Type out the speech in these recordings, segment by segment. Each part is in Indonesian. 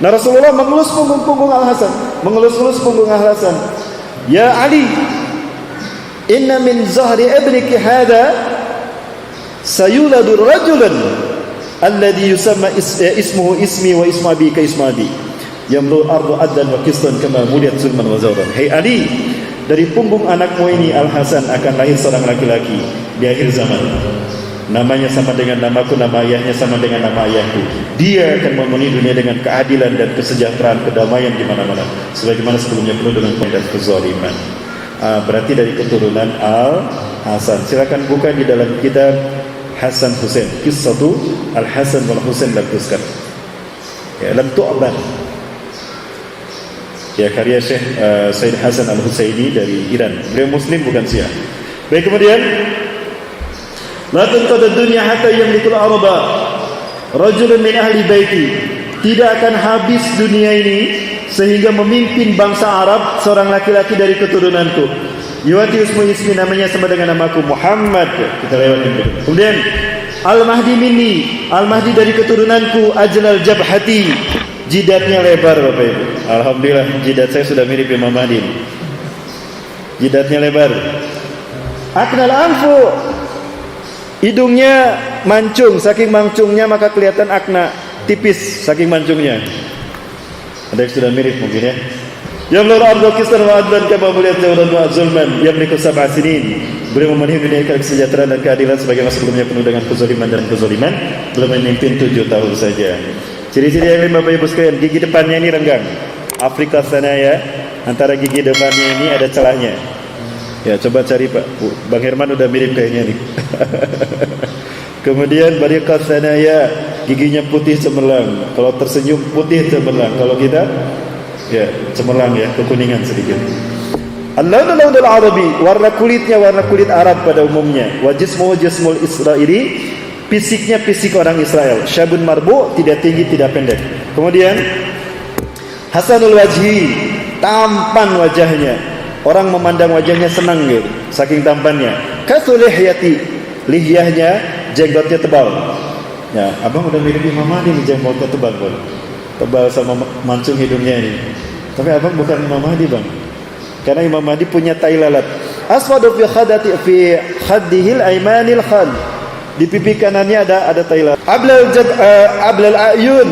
Nah, Rasulullah mengelus punggung Al-Hasan, mengelus-elus punggung Al-Hasan. Ya Ali, inna min zahri ibniki hadha sayuladu rajulan alladhi yusamma ismuhu ismi wa ismu abi ka ismu abi yamlu ardu addan wa qistan kama muliyat zulman wa zawran. Hai Ali, dari punggung anakmu ini Al-Hasan akan lahir seorang laki-laki di akhir zaman. Namanya sama dengan namaku, nama ayahnya sama dengan nama ayahku. Dia akan memenuhi dunia dengan keadilan dan kesejahteraan, kedamaian di mana-mana, sebagaimana sebelumnya penuh dengan dan kezaliman. Berarti dari keturunan Al-Hasan. Silakan buka di dalam kitab Hasan Husain, Qissatu Al-Hasan wal Husain lam tuzkar. Ya, lam tu'ban. Ya, karya Syekh Said Hasan Al-Husaini dari Iran. Beliau Muslim bukan Syiah. Baik, kemudian la tanqad dunya hatta yamlikul arba rajulun min ahli baiti. Tidak akan habis dunia ini sehingga memimpin bangsa Arab seorang laki-laki dari keturunanku. Yuwati ismu ismi, namanya sama dengan namaku Muhammad. Kita lewatin dulu. Kemudian Al-Mahdi minni, Al-Mahdi dari keturunanku. Ajlal jabhati, jidatnya lebar Bapak Ibu. Alhamdulillah jidat saya sudah mirip Imam Mahdi. Jidatnya lebar. Aknal anfu, hidungnya mancung, saking mancungnya maka kelihatan akna, tipis saking mancungnya. Ada yang sudah mirip mungkin ya. Yamlur ardu qistan wa adlan kama muliyat zawran wa zulman yamliku sab'a sinin. Beliau memenuhi dunia kesejahteraan dan keadilan sebagaimana sebelumnya penuh dengan kezaliman dan kezaliman. Belum memimpin 7 tahun saja. Ciri-ciri yang lain Bapak Ibu sekalian, gigi depannya ini renggang. Afrika sana ya, antara gigi depannya ini ada celahnya. Ya, coba cari Pak. Bang Herman udah mirip kayaknya nih. Kemudian bariqat sanaya, giginya putih cemerlang. Kalau tersenyum putih cemerlang. Kalau kita ya cemerlang ya, kekuningan sedikit. Al-launul arabi, warna kulitnya warna kulit Arab pada umumnya. Wa jismuhu jismul Israili, fisiknya fisik orang Israel. Syabun marbu, tidak tinggi tidak pendek. Kemudian hasanul wajhi, tampan wajahnya. Orang memandang wajahnya senang gitu, saking tampannya. Kasulihyati, lihyahnya, jenggotnya tebal. Ya, abang udah mirip Imam Mahdi nih, jenggotnya tebal bang. Tebal sama mancung hidungnya ini. Tapi abang bukan Imam Mahdi bang, karena Imam Mahdi punya tai lalat. Aswadu fi khadati fi khaddihil aymanil khal. Di pipi kanannya ada tai lalat. Ablal ayun.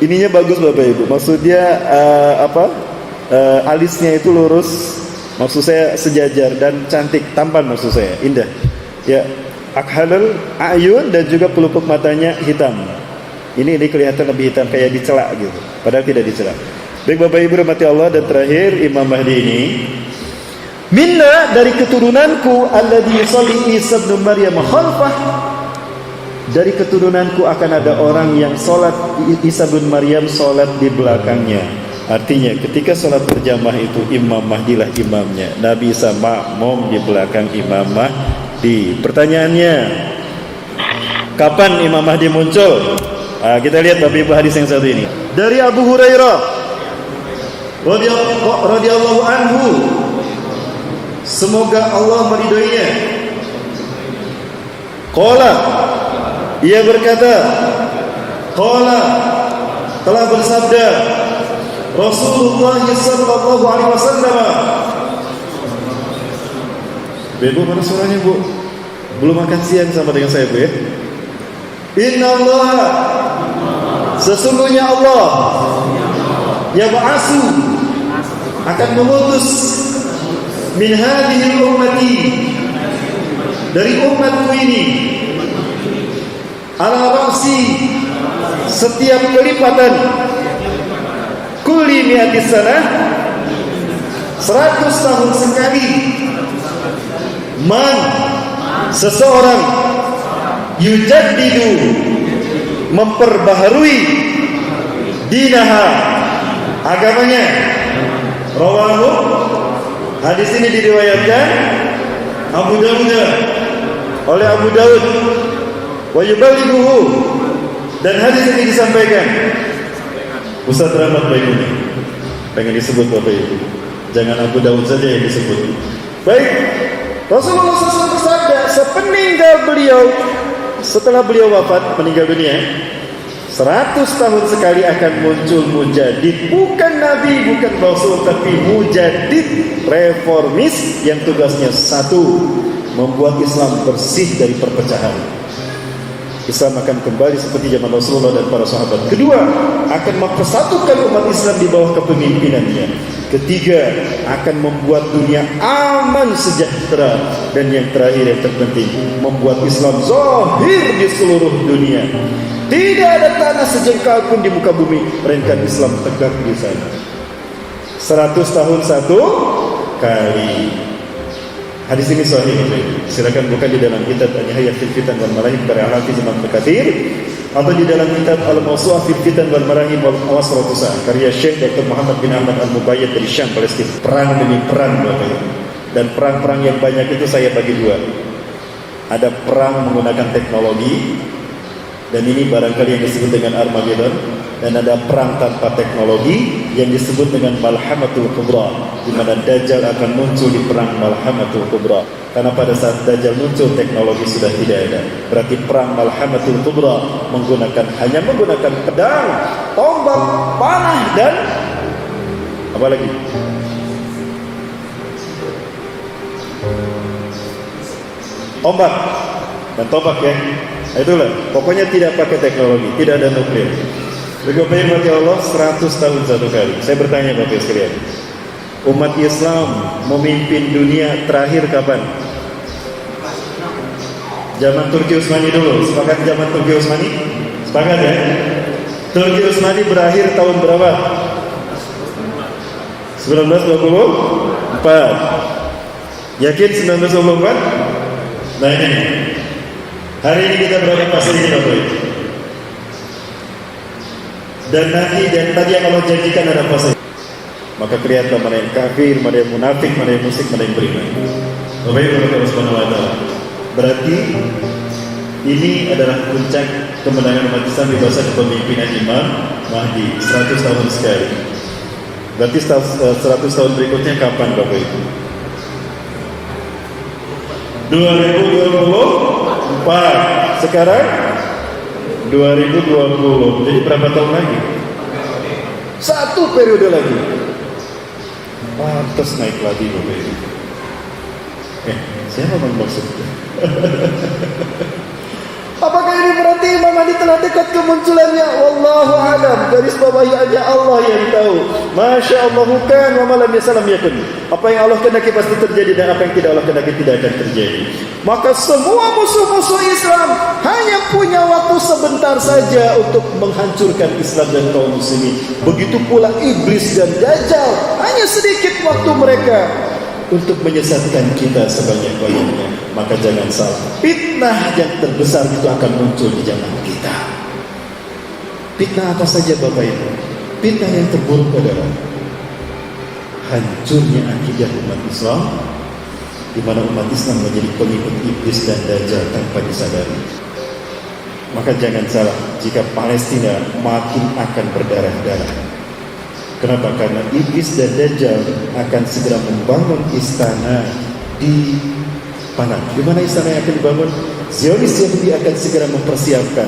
Ininya bagus Bapak Ibu. Maksudnya alisnya itu lurus, maksud saya sejajar dan cantik, tampan maksud saya, indah. Ya, akhalul ayun, dan juga pelupuk matanya hitam. Ini kelihatan lebih hitam kayak dicelak gitu, padahal tidak dicelak. Baik Bapak Ibu rahmati Allah, dan terakhir Imam Mahdi ini minna, dari keturunanku, alladzi yusalli Isa bin Maryam khalfah. Dari keturunanku akan ada orang yang salat Isa bin Maryam salat di belakangnya. Artinya ketika sholat berjamaah itu Imam Mahdi lah imamnya. Nabi Isa makmum di belakang Imam Mahdi. Pertanyaannya, kapan Imam Mahdi muncul? Kita lihat Bapak Ibu hadis yang satu ini. Dari Abu Hurairah radhiyallahu anhu, semoga Allah meridhoinya. Qala, ia berkata, qala, telah bersabda Rasulullah sallallahu alaihi wasallam. Bu, mana suaranya Bu? Belum makan siang sama dengan saya Bu ya. Inna Allah, sesungguhnya Allah, yab'asu, akan mengutus min hadhihi ummati, dari umatku ini, ala ra'si, setiap kelipatan kulli mi'atis sanah, 100 tahun sekali, man, seseorang, yujaddidu, memperbaharui, dinaha, agamanya. Rawahu, hadis ini diriwayatkan Abu Dawud, oleh Abu Dawud, wa yuballighuhu, dan hadis ini disampaikan Ustaz Rahmat Baikuni. Pengen disebut Bapak Ibu, jangan Abu Dawud saja yang disebut. Baik, Rasulullah SAW bersabda, sepeninggal beliau, setelah beliau wafat meninggal dunia, 100 tahun sekali akan muncul mujadid, bukan nabi, bukan rasul, tapi mujadid, reformis yang tugasnya satu, membuat Islam bersih dari perpecahan. Islam akan kembali seperti zaman Rasulullah dan para sahabat. Kedua, akan mempersatukan umat Islam di bawah kepemimpinannya. Ketiga, akan membuat dunia aman sejahtera. Dan yang terakhir yang terpenting, membuat Islam zahir di seluruh dunia. Tidak ada tanah sejengkal pun di muka bumi melainkan Islam tegak di sana. 100 tahun satu kali. Hadis ini sahih. Silakan buka di dalam kitab An-Nihayah fil Fitan wal Marahim karya Al-Hafiz Ibnu Katsir, atau di dalam kitab Al-Mawsu'ah fil Fitan wal Marahim wal Awasratusa karya Syekh Dr. Muhammad bin Ahmad Al-Mubayyad dari Syam, Palestina. Perang demi perang, Bapak. Dan perang-perang yang banyak itu saya bagi dua. Ada perang menggunakan teknologi, dan ini barangkali yang disebut dengan Armageddon, dan ada perang tanpa teknologi yang disebut dengan Malhamatul Kubra, di mana Dajjal akan muncul di perang Malhamatul Kubra. Karena pada saat Dajjal muncul, teknologi sudah tidak ada. Berarti perang Malhamatul Kubra hanya menggunakan pedang, tombak, panah, dan apa lagi? Ombak dan tombak, ya. Itulah, pokoknya tidak pakai teknologi, tidak ada nuklir. Bagaimana mati Allah 100 tahun satu kali. Saya bertanya Bapak sekalian, umat Islam memimpin dunia terakhir kapan? Zaman Turki Utsmani dulu. Sepakat zaman Turki Utsmani? Sepakat, ya? Turki Utsmani berakhir tahun berapa? 1924. Yakin 1924? Nah ini, hari ini kita berada pasal ini, Bapak Ibu. Dan tadi yang Allah janjikan ada pasal. Maka kelihatan mana yang kafir, mana yang munafik, mana yang musyrik, mana yang beriman. Bapak Ibu Allah Subhanahu wa taala. Berarti ini adalah puncak kemenangan umat Islam di masa kepemimpinan Imam Mahdi, 100 tahun sekali. Berarti 100 tahun berikutnya kapan, Bapak Ibu? 2024. Sekarang 2020. Jadi berapa tahun lagi? 1 periode lagi. Pantas naik lagi, Bapak Ibu. Siapa yang maksudnya? Apakah ini berarti Imam Mahdi telah dekat kemunculannya? Wallahu a'lam. Garis bawahi aja Allah yang tahu. Masya Allah kan wa malam yasalam yakun. Apa yang Allah kehendaki pasti terjadi, dan apa yang tidak Allah kehendaki tidak akan terjadi. Maka semua musuh-musuh Islam hanya punya waktu sebentar saja untuk menghancurkan Islam dan kaum muslimin. Begitu pula iblis dan Dajjal, hanya sedikit waktu mereka untuk menyesatkan kita sebanyak-banyaknya. Maka jangan salah, fitnah yang terbesar itu akan muncul di zaman kita. Fitnah apa saja, Bapak Ibu? Fitnah yang terburuk adalah hancurnya akidah umat Islam, di mana umat Islam menjadi pengikut iblis dan Dajjal tanpa disadari. Maka jangan salah jika Palestina makin akan berdarah-darah. Kenapa? Karena iblis dan Dajjal akan segera membangun istana di mana? Di mana istana yang akan dibangun? Zionis Yahudi akan segera mempersiapkan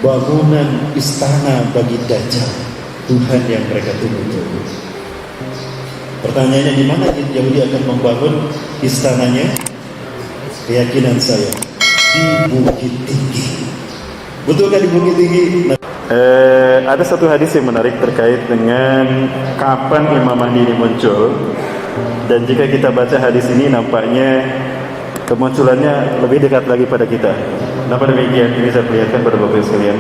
bangunan istana bagi Dajjal, Tuhan yang mereka tunggu-tunggu. Pertanyaannya, di mana Yahudi akan membangun istananya? Keyakinan saya, di Bukit Tinggi. Betulkah di Bukit Tinggi? Ada satu hadis yang menarik terkait dengan kapan Imam Mahdi ini muncul. Dan jika kita baca hadis ini, nampaknya kemunculannya lebih dekat lagi pada kita. Kenapa demikian? Ini saya perlihatkan pada Bapak sekalian.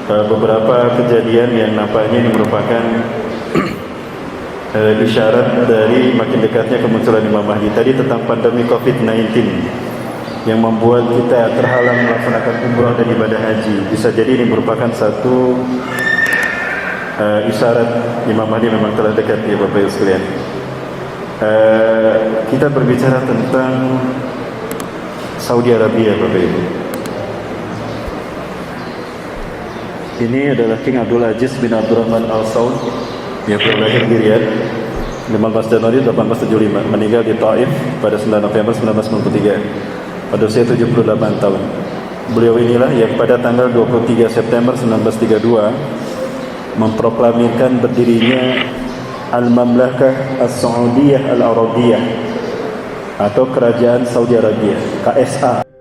Beberapa kejadian yang nampaknya ini merupakan isyarat dari makin dekatnya kemunculan Imam Mahdi. Tadi tentang pandemi COVID-19 yang membuat kita terhalang melaksanakan umrah dan ibadah haji. Bisa jadi ini merupakan satu isyarat Imam Mahdi memang telah dekat, ya Bapak Ibu sekalian. Kita berbicara tentang Saudi Arabia, Bapak Ibu. Ini adalah King Abdul Aziz bin Abdurrahman Al Saud yang terlahir di Riyadh 15 Januari 1875, meninggal di Taif pada 9 November 1993 pada usia 78 tahun. Beliau inilah yang pada tanggal 23 September 1932 memproklamirkan berdirinya Al-Mamlakah As-Saudiyah Al-Arabiyah atau Kerajaan Saudi Arabia, KSA.